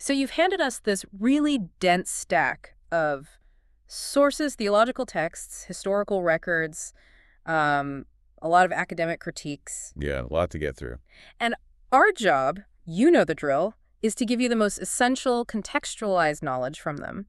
So you've handed us this really dense stack of sources, theological texts, historical records, a lot of academic critiques. Yeah, a lot to get through. And our job, you know the drill, is to give you the most essential contextualized knowledge from them.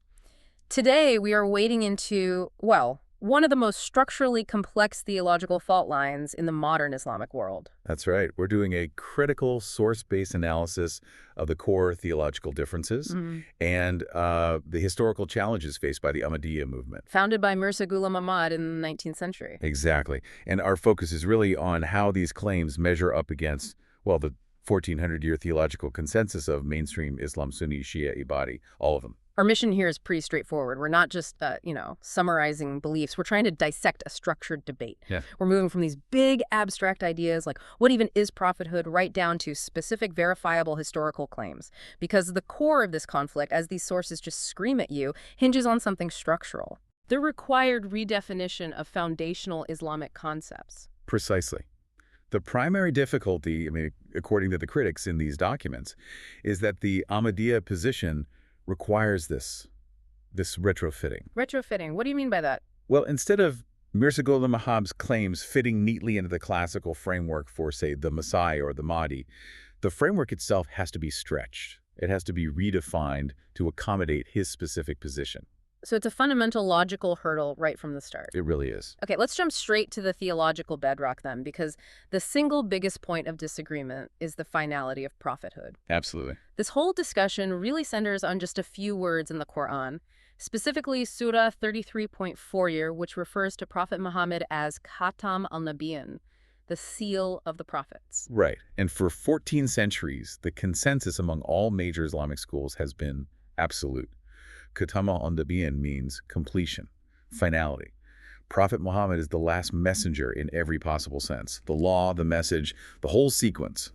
Today, we are wading into, well, one of the most structurally complex theological fault lines in the modern Islamic world. That's right. We're doing a critical source-based analysis of the core theological differences and the historical challenges faced by the Ahmadiyya movement. Founded by Mirza Ghulam Ahmad in the 19th century. Exactly. And our focus is really on how these claims measure up against, well, the 1400-year theological consensus of mainstream Islam, Sunni, Shia, Ibadi, all of them. Our mission here is pretty straightforward. We're not just, summarizing beliefs. We're trying to dissect a structured debate. Yeah. We're moving from these big abstract ideas like what even is prophethood right down to specific verifiable historical claims. Because the core of this conflict, as these sources just scream at you, hinges on something structural. The required redefinition of foundational Islamic concepts. Precisely. The primary difficulty, according to the critics in these documents, is that the Ahmadiyya position requires this retrofitting. Retrofitting, what do you mean by that? Well, instead of Mirza Ghulam Ahmad's claims fitting neatly into the classical framework for, say, the Messiah or the Mahdi, the framework itself has to be stretched. It has to be redefined to accommodate his specific position. So it's a fundamental logical hurdle right from the start. It really is. Okay, let's jump straight to the theological bedrock then, because the single biggest point of disagreement is the finality of prophethood. Absolutely. This whole discussion really centers on just a few words in the Quran, specifically Surah 33.4, which refers to Prophet Muhammad as Khatam al-Nabiyyin, the seal of the prophets. Right. And for 14 centuries, the consensus among all major Islamic schools has been absolute. Khatam al-Nabiyyin means completion, finality. Prophet Muhammad is the last messenger in every possible sense. The law, the message, the whole sequence.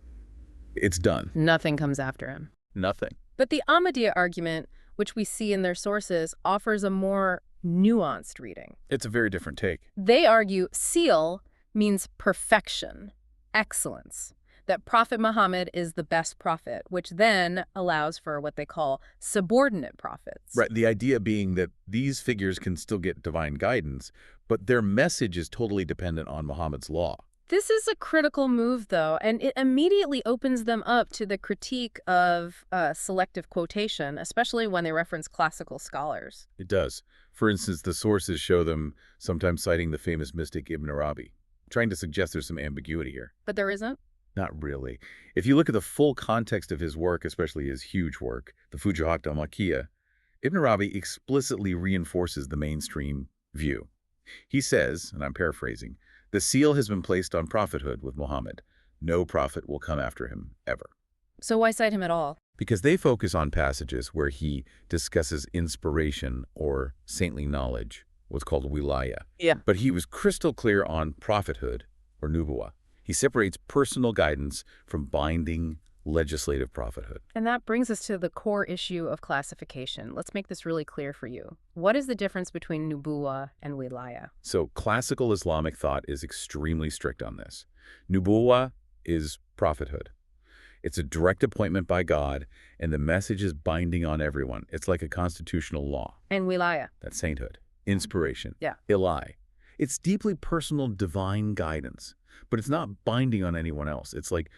It's done. Nothing comes after him. Nothing. But the Ahmadiyya argument, which we see in their sources, offers a more nuanced reading. It's a very different take. They argue seal means perfection, excellence, that Prophet Muhammad is the best prophet, which then allows for what they call subordinate prophets. Right, the idea being that these figures can still get divine guidance, but their message is totally dependent on Muhammad's law. This is a critical move, though, and it immediately opens them up to the critique of selective quotation, especially when they reference classical scholars. It does. For instance, the sources show them sometimes citing the famous mystic Ibn Arabi, trying to suggest there's some ambiguity here. But there isn't? Not really. If you look at the full context of his work, especially his huge work, the Futuhat al-Makkiyah, Ibn Arabi explicitly reinforces the mainstream view. He says, and I'm paraphrasing, the seal has been placed on prophethood with Muhammad. No prophet will come after him, ever. So why cite him at all? Because they focus on passages where he discusses inspiration or saintly knowledge, what's called wilaya. Yeah. But he was crystal clear on prophethood or nubuwah. He separates personal guidance from binding legislative prophethood. And that brings us to the core issue of classification. Let's make this really clear for you. What is the difference between nubuwah and wilaya? So classical Islamic thought is extremely strict on this. Nubuwah is prophethood. It's a direct appointment by God, and the message is binding on everyone. It's like a constitutional law. And wilaya? That's sainthood, inspiration, Yeah. Ilahi. It's deeply personal divine guidance, but it's not binding on anyone else. It's like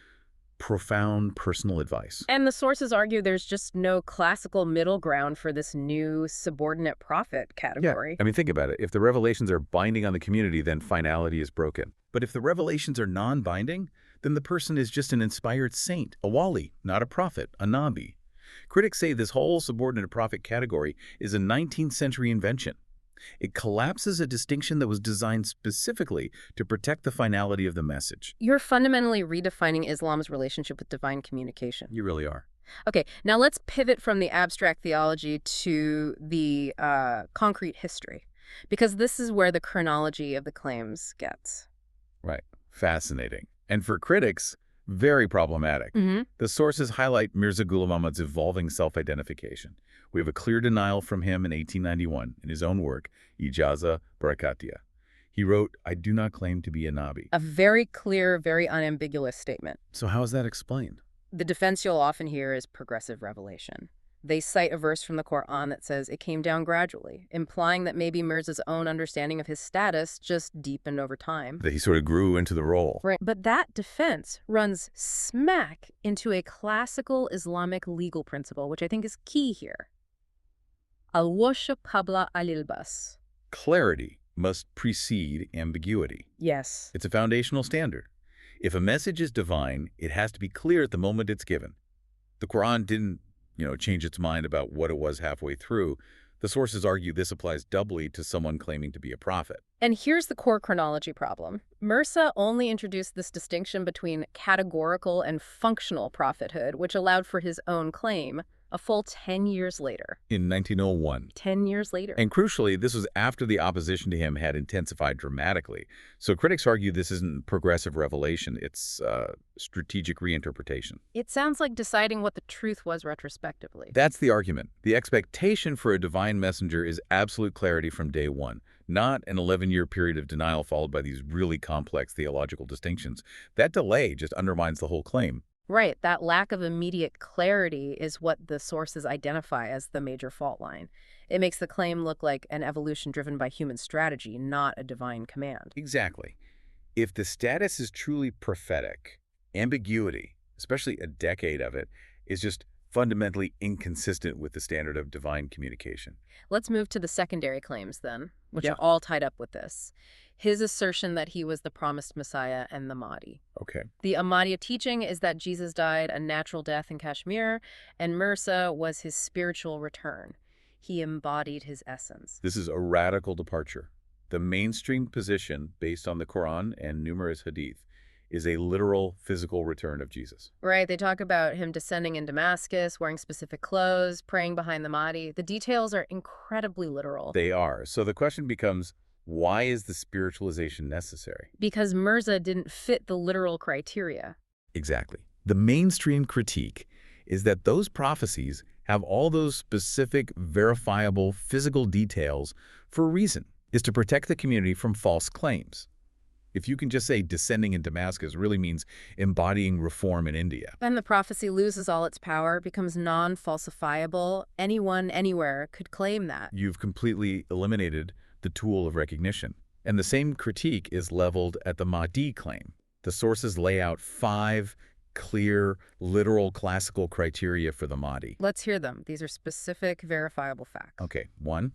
profound personal advice. And the sources argue there's just no classical middle ground for this new subordinate prophet category. Yeah. Think about it. If the revelations are binding on the community, then finality is broken. But if the revelations are non-binding, then the person is just an inspired saint, a wali, not a prophet, a nabi. Critics say this whole subordinate prophet category is a 19th century invention. It collapses a distinction that was designed specifically to protect the finality of the message. You're fundamentally redefining Islam's relationship with divine communication. You really are. Okay, now let's pivot from the abstract theology to the concrete history, because this is where the chronology of the claims gets. Right. Fascinating. And for critics, very problematic. The sources highlight Mirza Ghulam Ahmad's evolving self-identification. We have a clear denial from him in 1891 in his own work, Ijaza Barakatiyya. He wrote, "I do not claim to be a Nabi." A very clear, very unambiguous statement. So how is that explained? The defense you'll often hear is progressive revelation. They cite a verse from the Quran that says it came down gradually, implying that maybe Mirza's own understanding of his status just deepened over time. That he sort of grew into the role. Right. But that defense runs smack into a classical Islamic legal principle, which I think is key here. Al-washa qabla al-ilbas. Clarity must precede ambiguity. Yes. It's a foundational standard. If a message is divine, it has to be clear at the moment it's given. The Quran didn't, change its mind about what it was halfway through. The sources argue this applies doubly to someone claiming to be a prophet. And here's the core chronology problem. Mirza only introduced this distinction between categorical and functional prophethood, which allowed for his own claim, a full 10 years later. In 1901. 10 years later. And crucially, this was after the opposition to him had intensified dramatically. So critics argue this isn't progressive revelation, it's strategic reinterpretation. It sounds like deciding what the truth was retrospectively. That's the argument. The expectation for a divine messenger is absolute clarity from day one, not an 11-year period of denial followed by these really complex theological distinctions. That delay just undermines the whole claim. Right, that lack of immediate clarity is what the sources identify as the major fault line. It makes the claim look like an evolution driven by human strategy, not a divine command. Exactly. If the status is truly prophetic, ambiguity, especially a decade of it, is just fundamentally inconsistent with the standard of divine communication. Let's move to the secondary claims then, which are all tied up with this. His assertion that he was the promised Messiah and the Mahdi. Okay. The Ahmadiyya teaching is that Jesus died a natural death in Kashmir, and Mirza was his spiritual return. He embodied his essence. This is a radical departure. The mainstream position, based on the Quran and numerous hadith, is a literal physical return of Jesus. Right, they talk about him descending in Damascus, wearing specific clothes, praying behind the Mahdi. The details are incredibly literal. They are. So the question becomes, why is the spiritualization necessary? Because Mirza didn't fit the literal criteria. Exactly. The mainstream critique is that those prophecies have all those specific, verifiable, physical details for a reason, is to protect the community from false claims. If you can just say descending in Damascus really means embodying reform in India. Then the prophecy loses all its power, becomes non-falsifiable. Anyone, anywhere could claim that. You've completely eliminated the tool of recognition. And the same critique is leveled at the Mahdi claim. The sources lay out 5 clear, literal, classical criteria for the Mahdi. Let's hear them. These are specific, verifiable facts. Okay, 1,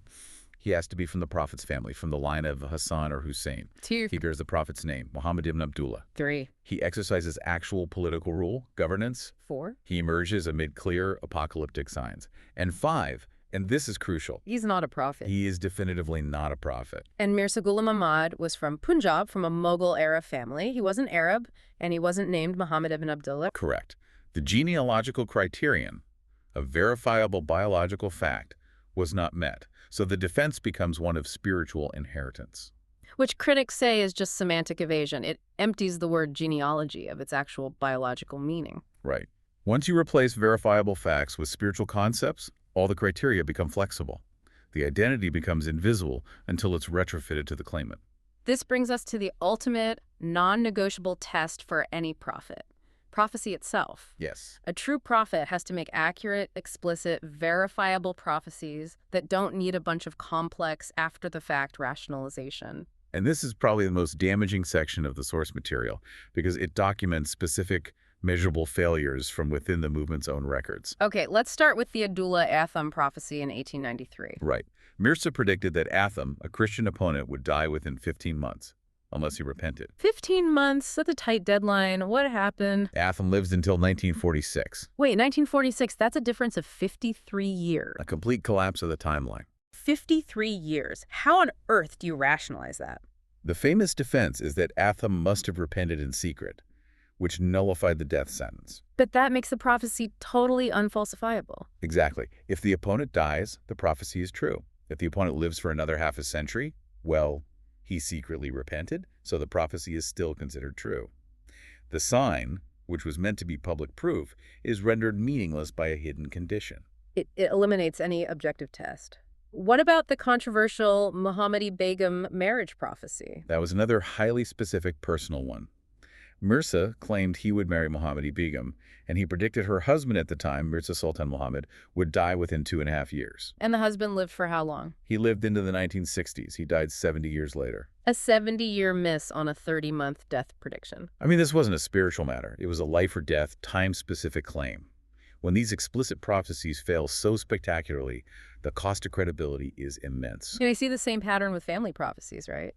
he has to be from the Prophet's family, from the line of Hassan or Hussein. 2, He bears the Prophet's name, Muhammad ibn Abdullah. 3, He exercises actual political rule, governance. 4. He emerges amid clear apocalyptic signs. And 5, and this is crucial, He's not a prophet. he is definitively not a prophet. And Mirza Ghulam Ahmad was from Punjab, from a Mughal-era family. He wasn't Arab, and he wasn't named Muhammad ibn Abdullah. Correct. The genealogical criterion, a verifiable biological fact, was not met. So the defense becomes one of spiritual inheritance. Which critics say is just semantic evasion. It empties the word genealogy of its actual biological meaning. Right. Once you replace verifiable facts with spiritual concepts, all the criteria become flexible. The identity becomes invisible until it's retrofitted to the claimant. This brings us to the ultimate, non-negotiable test for any prophet: prophecy itself. Yes. A true prophet has to make accurate, explicit, verifiable prophecies that don't need a bunch of complex, after-the-fact rationalization. And this is probably the most damaging section of the source material because it documents specific, measurable failures from within the movement's own records. Okay, let's start with the Abdullah Atham prophecy in 1893. Right. Mirza predicted that Atham, a Christian opponent, would die within 15 months, unless he repented. 15 months, that's a tight deadline. What happened? Atham lives until 1946, Wait, 1946, that's a difference of 53 years. a complete collapse of the timeline. 53 years. How on earth do you rationalize that? The famous defense is that Atham must have repented in secret, which nullified the death sentence. But that makes the prophecy totally unfalsifiable. Exactly. If the opponent dies, the prophecy is true. If the opponent lives for another half a century, well, he secretly repented, so the prophecy is still considered true. The sign, which was meant to be public proof, is rendered meaningless by a hidden condition. It eliminates any objective test. What about the controversial Muhammadi Begum marriage prophecy? That was another highly specific personal one. Mirza claimed he would marry Mohammadi Begum, and he predicted her husband at the time, Mirza Sultan Muhammad, would die within 2.5 years. And the husband lived for how long? He lived into the 1960s. He died 70 years later. A 70-year miss on a 30-month death prediction. I mean, this wasn't a spiritual matter. It was a life or death, time-specific claim. When these explicit prophecies fail so spectacularly, the cost of credibility is immense. And I see the same pattern with family prophecies, right?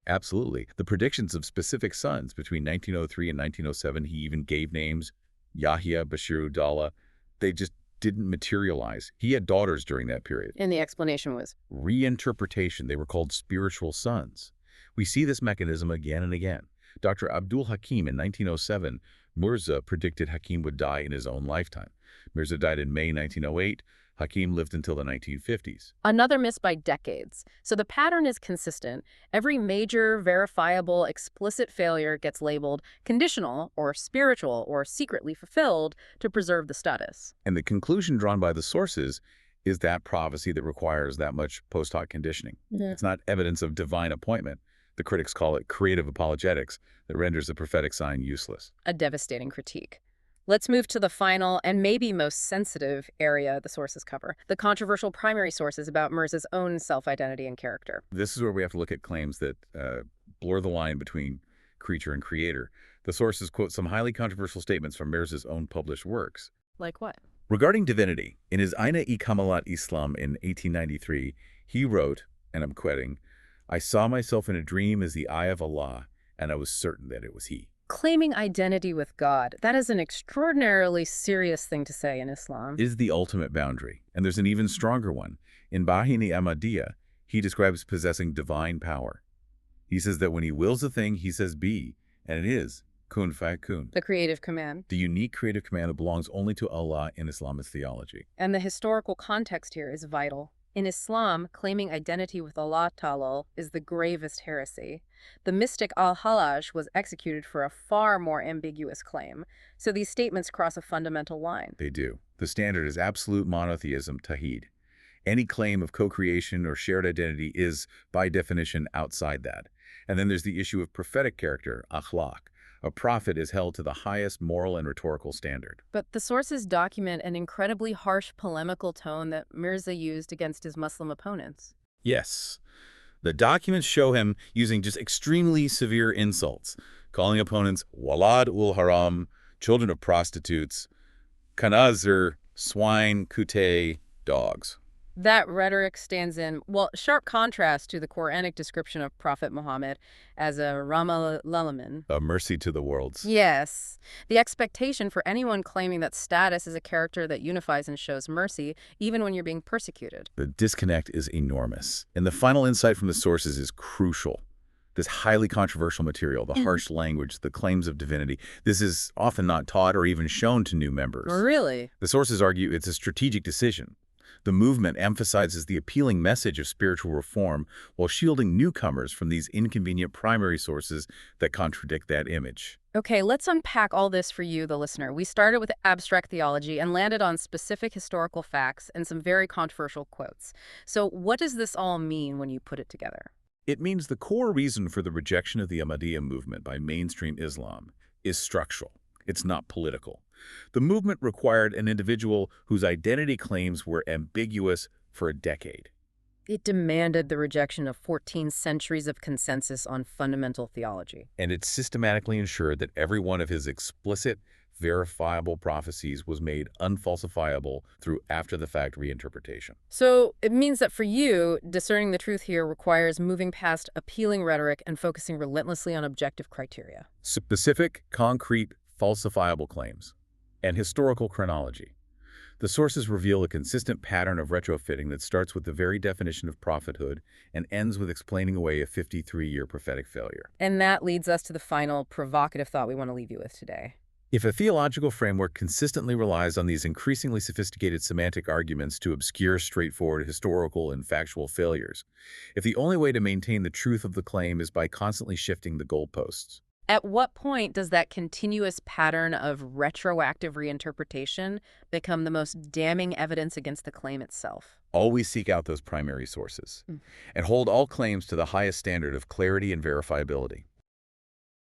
Absolutely. The predictions of specific sons between 1903 and 1907, he even gave names, Yahya, Bashir-ud-Dawla, they just didn't materialize. He had daughters during that period. And the explanation was? Reinterpretation. They were called spiritual sons. We see this mechanism again and again. Dr. Abdul Hakim in 1907, Mirza predicted Hakim would die in his own lifetime. Mirza died in May 1908. Hakim lived until the 1950s. Another miss by decades. So the pattern is consistent. Every major, verifiable, explicit failure gets labeled conditional or spiritual or secretly fulfilled to preserve the status. And the conclusion drawn by the sources is that prophecy that requires that much post hoc conditioning. It's not evidence of divine appointment. The critics call it creative apologetics that renders the prophetic sign useless. A devastating critique. Let's move to the final and maybe most sensitive area the sources cover, the controversial primary sources about Mirza's own self-identity and character. This is where we have to look at claims that blur the line between creature and creator. The sources quote some highly controversial statements from Mirza's own published works. Like what? Regarding divinity, in his Aina-i-Kamalat Islam in 1893, he wrote, and I'm quoting, "I saw myself in a dream as the eye of Allah, and I was certain that it was he." Claiming identity with God, that is an extraordinarily serious thing to say in Islam. Is the ultimate boundary. And there's an even stronger one. In Bahini Ahmadiyya, he describes possessing divine power. He says that when he wills a thing, he says be, and it is, kun fayakun. The creative command. The unique creative command that belongs only to Allah in Islamist theology. And the historical context here is vital. In Islam, claiming identity with Allah Ta'ala is the gravest heresy. The mystic Al-Hallaj was executed for a far more ambiguous claim, so these statements cross a fundamental line. They do. The standard is absolute monotheism, tawhid. Any claim of co-creation or shared identity is, by definition, outside that. And then there's the issue of prophetic character, akhlaq. A prophet is held to the highest moral and rhetorical standard. But the sources document an incredibly harsh polemical tone that Mirza used against his Muslim opponents. Yes. The documents show him using just extremely severe insults, calling opponents walad ul haram, children of prostitutes, kanazir, swine, kute, dogs. That rhetoric stands in, well, sharp contrast to the Quranic description of Prophet Muhammad as a Rahmah-lil-alamin. A mercy to the worlds. Yes. The expectation for anyone claiming that status is a character that unifies and shows mercy, even when you're being persecuted. The disconnect is enormous. And the final insight from the sources is crucial. This highly controversial material, the harsh language, the claims of divinity, this is often not taught or even shown to new members. Really? The sources argue it's a strategic decision. The movement emphasizes the appealing message of spiritual reform while shielding newcomers from these inconvenient primary sources that contradict that image. Okay, let's unpack all this for you, the listener. We started with abstract theology and landed on specific historical facts and some very controversial quotes. So what does this all mean when you put it together? It means the core reason for the rejection of the Ahmadiyya movement by mainstream Islam is structural. It's not political. The movement required an individual whose identity claims were ambiguous for a decade. It demanded the rejection of 14 centuries of consensus on fundamental theology. And it systematically ensured that every one of his explicit, verifiable prophecies was made unfalsifiable through after-the-fact reinterpretation. So it means that for you, discerning the truth here requires moving past appealing rhetoric and focusing relentlessly on objective criteria. Specific, concrete, falsifiable claims. And historical chronology. The sources reveal a consistent pattern of retrofitting that starts with the very definition of prophethood and ends with explaining away a 53-year prophetic failure. And that leads us to the final provocative thought we want to leave you with today. If a theological framework consistently relies on these increasingly sophisticated semantic arguments to obscure straightforward historical and factual failures, if the only way to maintain the truth of the claim is by constantly shifting the goalposts, at what point does that continuous pattern of retroactive reinterpretation become the most damning evidence against the claim itself? always seek out those primary sources and hold all claims to the highest standard of clarity and verifiability.